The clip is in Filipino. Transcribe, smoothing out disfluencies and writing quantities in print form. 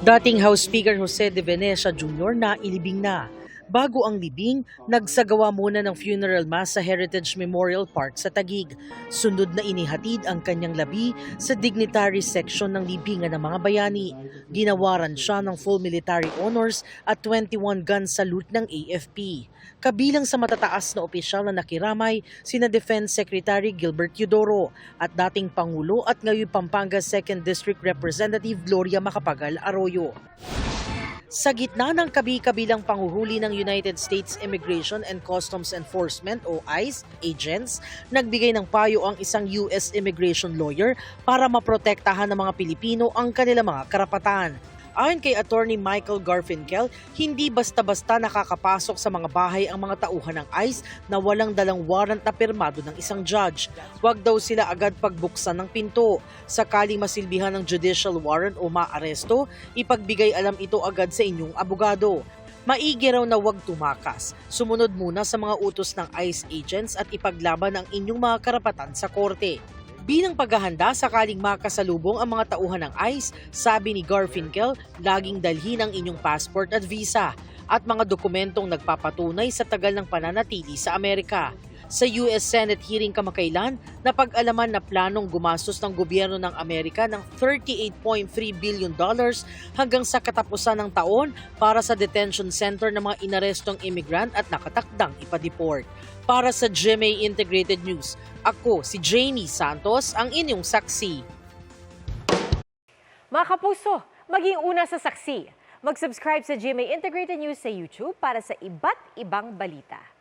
Dating House Speaker Jose de Venecia Jr. na ilibing na. Bago ang libing, nagsagawa muna ng funeral mass sa Heritage Memorial Park sa Taguig. Sunod na inihatid ang kanyang labi sa dignitary section ng libingan ng mga bayani. Ginawaran siya ng full military honors at 21 gun salute ng AFP. Kabilang sa matataas na opisyal na nakiramay, sina Defense Secretary Gilbert Eudoro at dating Pangulo at ngayon Pampanga 2nd District Representative Gloria Macapagal Arroyo. Sa gitna ng kabi-kabilang panguhuli ng United States Immigration and Customs Enforcement o ICE agents, nagbigay ng payo ang isang US immigration lawyer para maprotektahan ng mga Pilipino ang kanilang mga karapatan. Ayon kay Attorney Michael Garfinkel, hindi basta-basta nakakapasok sa mga bahay ang mga tauhan ng ICE na walang dalang warrant na pirmado ng isang judge. Huwag daw sila agad pagbuksan ng pinto. Sakaling masilbihan ng judicial warrant o maaresto, ipagbigay alam ito agad sa inyong abogado. Maigi raw na huwag tumakas. Sumunod muna sa mga utos ng ICE agents at ipaglaban ang inyong mga karapatan sa korte. Bilang paghahanda sakaling makasalubong ang mga tauhan ng ICE, sabi ni Garfinkel, laging dalhin ang inyong passport at visa at mga dokumentong nagpapatunay sa tagal ng pananatili sa Amerika. Sa US Senate hearing kamakailan, napag-alaman na planong gumastos ng gobyerno ng Amerika ng $38.3 billion hanggang sa katapusan ng taon para sa detention center ng mga inarestong immigrant at nakatakdang ipadeport. Para sa GMA Integrated News, ako si Jamie Santos, ang inyong saksi. Mga kapuso, maging una sa saksi. Mag-subscribe sa GMA Integrated News sa YouTube para sa iba't ibang balita.